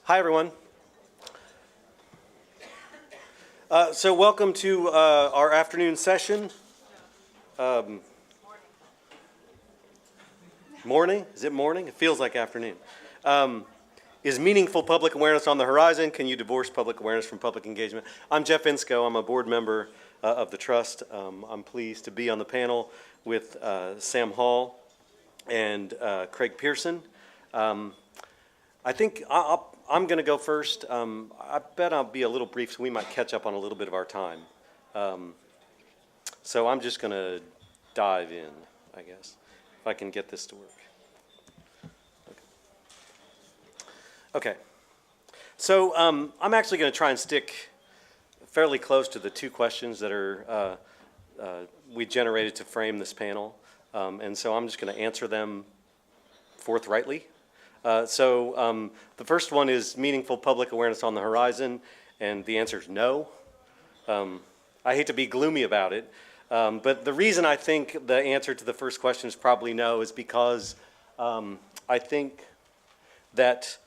Hi, everyone. So welcome to our afternoon session. Morning? Is it morning? It feels like afternoon. Is meaningful public awareness on the horizon? Can you divorce public awareness from public engagement? I'm Jeff Insko. I'm a board member of the Trust. I'm pleased to be on the panel with Sam Hall and Craig Pearson. I think I'm going to go first. I bet I'll be a little brief, so we might catch up on a little bit of our time. So I'm just going to dive in, I guess, if I can get this to work. Okay. So I'm actually going to try and stick fairly close to the two questions that are we generated to frame this panel. And so I'm just going to answer them forthrightly. So the first one is meaningful public awareness on the horizon, and the answer is no. I hate to be gloomy about it, but the reason I think the answer to the first question is probably no is because I think that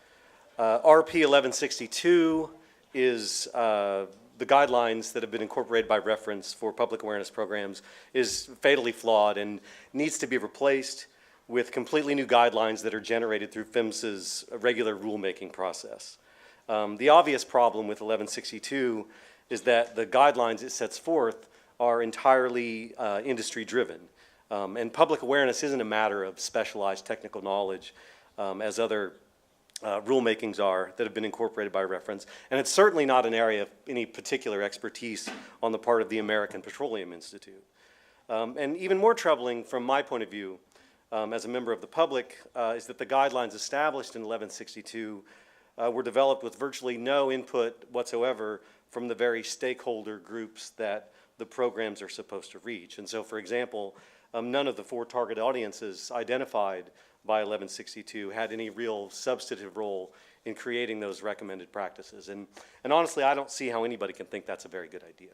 RP 1162 is the guidelines that have been incorporated by reference for public awareness programs is fatally flawed and needs to be replaced with completely new guidelines that are generated through PHMSA's regular rulemaking process. The obvious problem with 1162 is that the guidelines it sets forth are entirely industry-driven. And public awareness isn't a matter of specialized technical knowledge as other rulemakings are that have been incorporated by reference. And it's certainly not an area of any particular expertise on the part of the American Petroleum Institute. And even more troubling from my point of view, as a member of the public, is that the guidelines established in 1162 were developed with virtually no input whatsoever from the very stakeholder groups that the programs are supposed to reach. And so, for example, none of the four target audiences identified by 1162 had any real substantive role in creating those recommended practices. And honestly, I don't see how anybody can think that's a very good idea.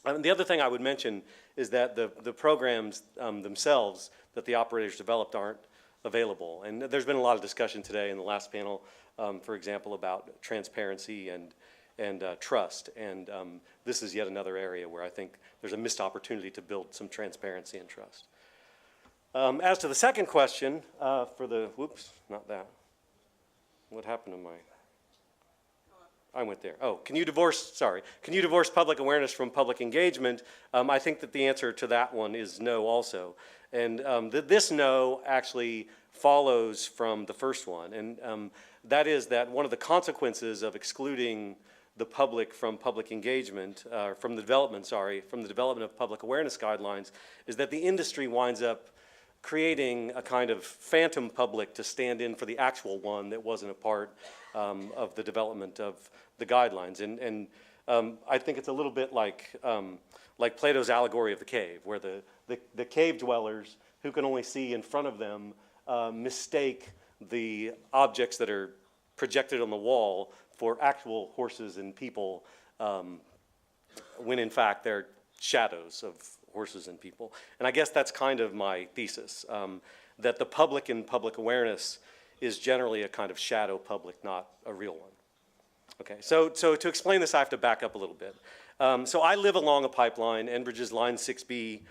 The other thing I would mention is that the programs themselves that the operators developed aren't available. And there's been a lot of discussion today in the last panel, for example, about transparency and trust. And this is yet another area where I think there's a missed opportunity to build some transparency and trust. As to the second question, for the, whoops, not that. What happened to my? I went there. Oh, can you divorce public awareness from public engagement? I think that the answer to that one is no also. And this no actually follows from the first one. And that is that one of the consequences of excluding the public from public engagement, from the development of public awareness guidelines, is that the industry winds up creating a kind of phantom public to stand in for the actual one that wasn't a part of the development of the guidelines. And I think it's a little bit like Plato's allegory of the cave, where the cave dwellers who can only see in front of them mistake the objects that are projected on the wall for actual horses and people when in fact they're shadows of horses and people. And I guess that's kind of my thesis, that the public in public awareness is generally a kind of shadow public, not a real one. Okay, so to explain this, I have to back up a little bit. So I live along a pipeline, Enbridge's Line 6B,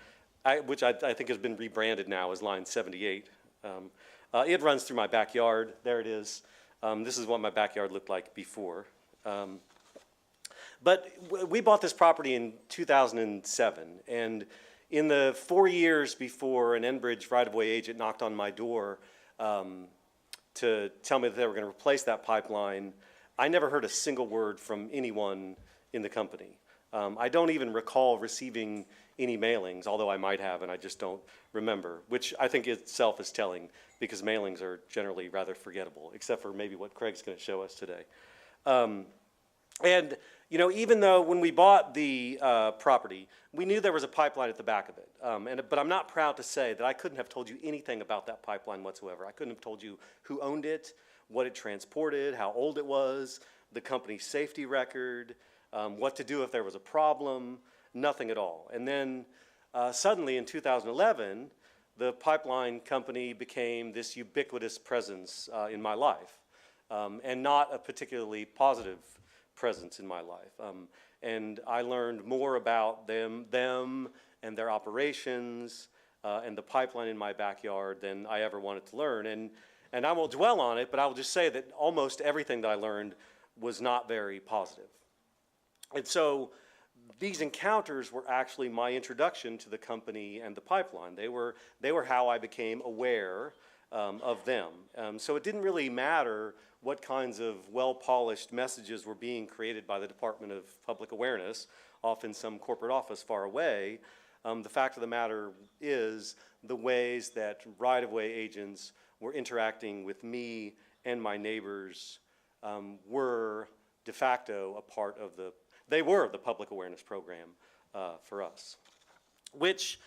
which I think has been rebranded now as Line 78. It runs through my backyard. There it is. This is what my backyard looked like before. But we bought this property in 2007, and in the 4 years before an Enbridge right-of-way agent knocked on my door to tell me that they were going to replace that pipeline, I never heard a single word from anyone in the company. I don't even recall receiving any mailings, although I might have, and I just don't remember, which I think itself is telling, because mailings are generally rather forgettable, except for maybe what Craig's going to show us today. And you know, even though when we bought the property, we knew there was a pipeline at the back of it. But I'm not proud to say that I couldn't have told you anything about that pipeline whatsoever. I couldn't have told you who owned it, what it transported, how old it was, the company's safety record, what to do if there was a problem, nothing at all. And then suddenly in 2011, the pipeline company became this ubiquitous presence in my life. and not a particularly positive presence in my life. And I learned more about them and their operations and the pipeline in my backyard than I ever wanted to learn. And I won't dwell on it, but I will just say that almost everything that I learned was not very positive. And so these encounters were actually my introduction to the company and the pipeline. They were how I became aware of them. So it didn't really matter what kinds of well-polished messages were being created by the Department of Public Awareness, off in some corporate office far away. The fact of the matter is the ways that right-of-way agents were interacting with me and my neighbors were de facto a part of they were the public awareness program for us. Which,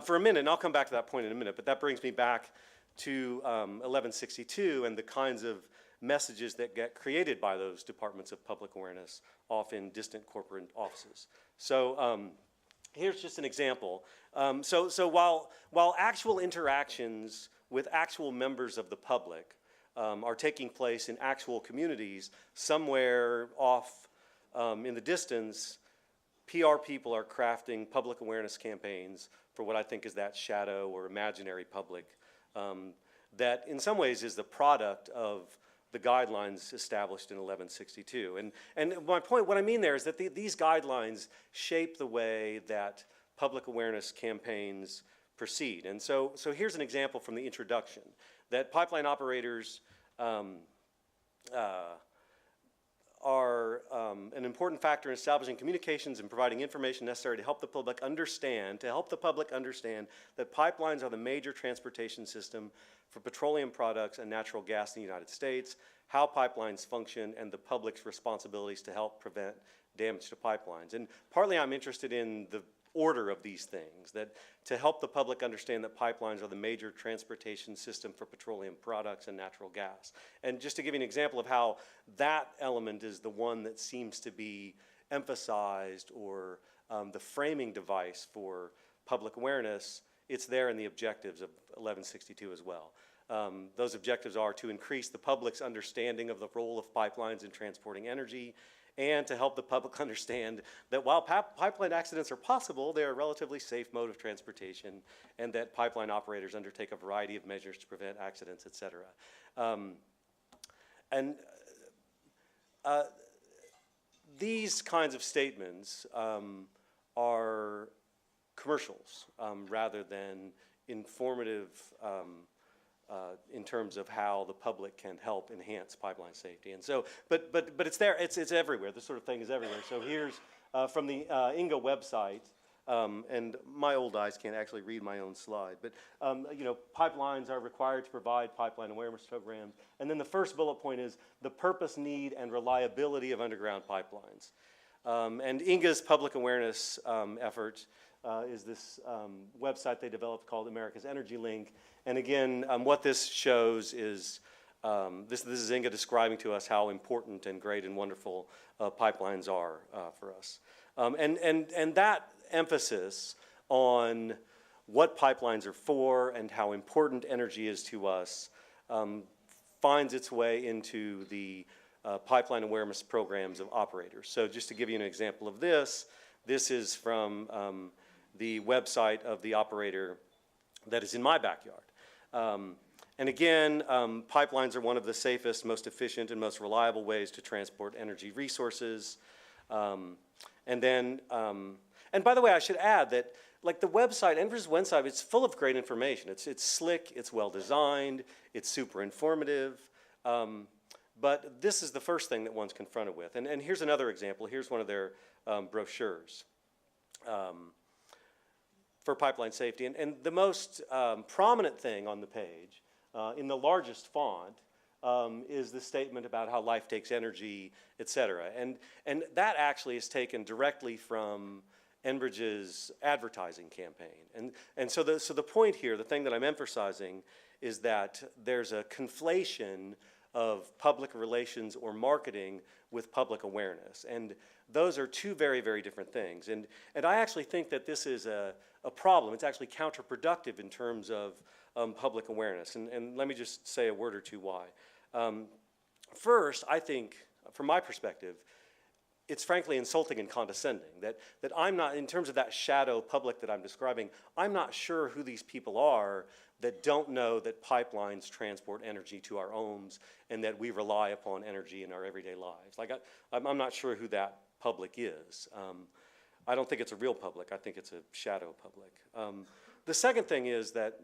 for a minute, and I'll come back to that point in a minute, but that brings me back to 1162 and the kinds of messages that get created by those departments of public awareness off in distant corporate offices. So here's just an example. So while actual interactions with actual members of the public are taking place in actual communities, somewhere off in the distance, PR people are crafting public awareness campaigns for what I think is that shadow or imaginary public that in some ways is the product of the guidelines established in 1162. And my point, what I mean there is that these guidelines shape the way that public awareness campaigns proceed. And so here's an example from the introduction, that pipeline operators are an important factor in establishing communications and providing information necessary to help the public understand, that pipelines are the major transportation system for petroleum products and natural gas in the United States, how pipelines function, and the public's responsibilities to help prevent damage to pipelines. And partly I'm interested in the order of these things, that to help the public understand that pipelines are the major transportation system for petroleum products and natural gas. And just to give you an example of how that element is the one that seems to be emphasized, or the framing device for public awareness, it's there in the objectives of 1162 as well. Those objectives are to increase the public's understanding of the role of pipelines in transporting energy, and to help the public understand that while pipeline accidents are possible, they are a relatively safe mode of transportation, and that pipeline operators undertake a variety of measures to prevent accidents, et cetera. These kinds of statements are commercials rather than informative in terms of how the public can help enhance pipeline safety. And so, but it's there, it's everywhere. This sort of thing is everywhere. So here's from the Insko website, and my old eyes can't actually read my own slide, but you know, pipelines are required to provide pipeline awareness programs. And then the first bullet point is the purpose, need, and reliability of underground pipelines. And Inga's public awareness effort is this website they developed called America's Energy Link. And again, what this shows is, this is Inga describing to us how important and great and wonderful pipelines are for us. And that emphasis on what pipelines are for and how important energy is to us finds its way into the pipeline awareness programs of operators. So just to give you an example of this, this is from the website of the operator that is in my backyard. And again, pipelines are one of the safest, most efficient, and most reliable ways to transport energy resources. And by the way, I should add that, like, the website, Enbridge's website, it's full of great information. It's slick, it's well designed, it's super informative. But this is the first thing that one's confronted with. And here's another example. Here's one of their brochures for pipeline safety. And the most prominent thing on the page, in the largest font, is the statement about how life takes energy, et cetera. And that actually is taken directly from Enbridge's advertising campaign. And so the point here, the thing that I'm emphasizing, is that there's a conflation of public relations or marketing with public awareness. And those are two very, very different things. And I actually think that this is a problem. It's actually counterproductive in terms of public awareness. And let me just say a word or two why. First, I think, from my perspective, it's frankly insulting and condescending that I'm not, in terms of that shadow public that I'm describing, I'm not sure who these people are that don't know that pipelines transport energy to our homes and that we rely upon energy in our everyday lives. Like, I'm not sure who that public is. I don't think it's a real public. I think it's a shadow public. The second thing is that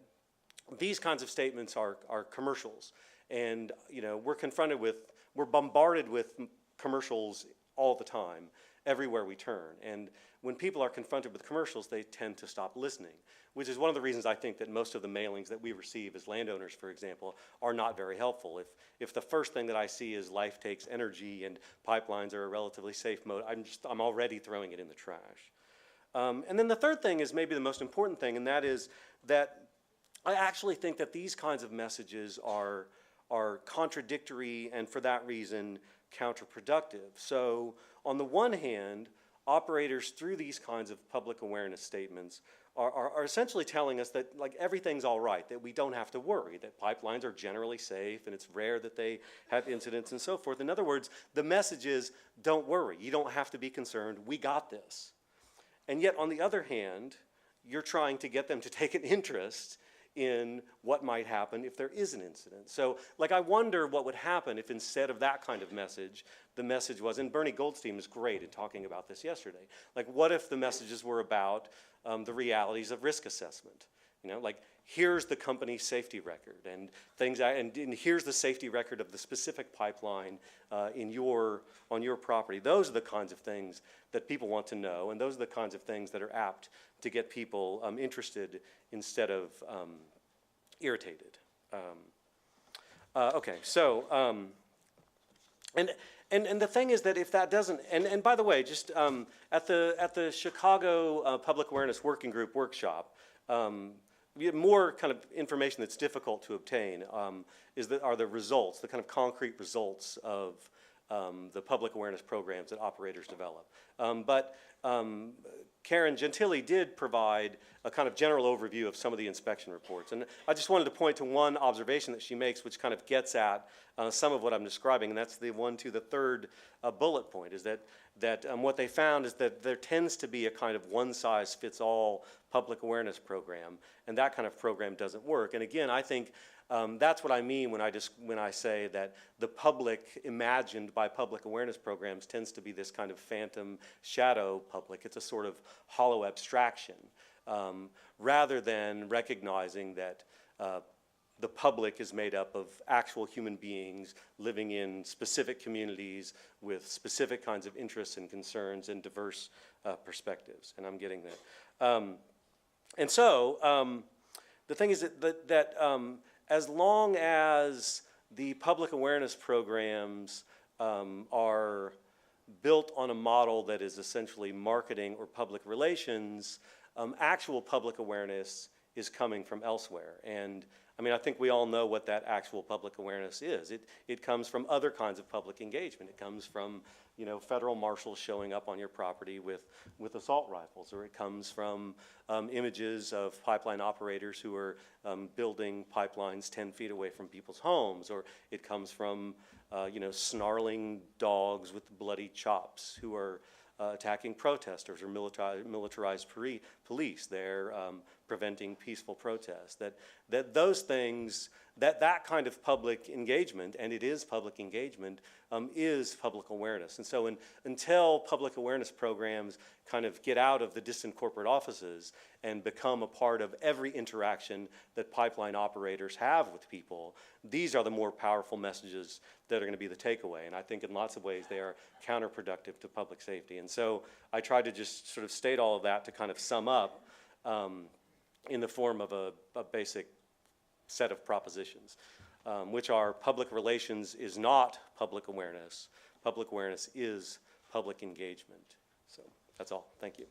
these kinds of statements are commercials. And we're bombarded with commercials all the time, everywhere we turn. And when people are confronted with commercials, they tend to stop listening, which is one of the reasons I think that most of the mailings that we receive as landowners, for example, are not very helpful. If the first thing that I see is life takes energy and pipelines are a relatively safe mode, I'm already throwing it in the trash. And then the third thing is maybe the most important thing, and that is that I actually think that these kinds of messages are contradictory and for that reason counterproductive. So on the one hand, operators through these kinds of public awareness statements are essentially telling us that like everything's all right, that we don't have to worry, that pipelines are generally safe and it's rare that they have incidents and so forth. In other words, the message is don't worry, you don't have to be concerned, we got this. And yet on the other hand, you're trying to get them to take an interest in what might happen if there is an incident. So like I wonder what would happen if instead of that kind of message, the message was, and Bernie Goldstein was great in talking about this yesterday, like what if the messages were about the realities of risk assessment? You know, like here's the company's safety record and things, and here's the safety record of the specific pipeline on your property. Those are the kinds of things that people want to know, and those are the kinds of things that are apt to get people interested instead of irritated. Okay, so and the thing is that if that doesn't, and by the way, just at the Chicago Public Awareness Working Group workshop. We have more kind of information that's difficult to obtain are the results, the kind of concrete results of the public awareness programs that operators develop. But Karen Gentili did provide a kind of general overview of some of the inspection reports. And I just wanted to point to one observation that she makes which kind of gets at some of what I'm describing, and that's the third bullet point, is that what they found is that there tends to be a kind of one-size-fits-all public awareness program, and that kind of program doesn't work. And again, I think that's what I mean when I say that the public imagined by public awareness programs tends to be this kind of phantom shadow public. It's a sort of hollow abstraction, rather than recognizing that the public is made up of actual human beings living in specific communities with specific kinds of interests and concerns and diverse perspectives. And I'm getting that. And so the thing is that as long as the public awareness programs are built on a model that is essentially marketing or public relations, actual public awareness is coming from elsewhere. And I mean, I think we all know what that actual public awareness is. It comes from other kinds of public engagement. It comes from, you know, federal marshals showing up on your property with assault rifles, or it comes from images of pipeline operators who are building pipelines 10 feet away from people's homes, or it comes from, snarling dogs with bloody chops who are attacking protesters or militarized police. They're preventing peaceful protest. That those things, that kind of public engagement, and it is public engagement, is public awareness. And so until public awareness programs kind of get out of the distant corporate offices and become a part of every interaction that pipeline operators have with people, these are the more powerful messages that are going to be the takeaway. And I think in lots of ways they are counterproductive to public safety. And so I tried to just sort of state all of that to kind of sum up in the form of a basic set of propositions, which are public relations is not public awareness. Public awareness is public engagement. So that's all. Thank you.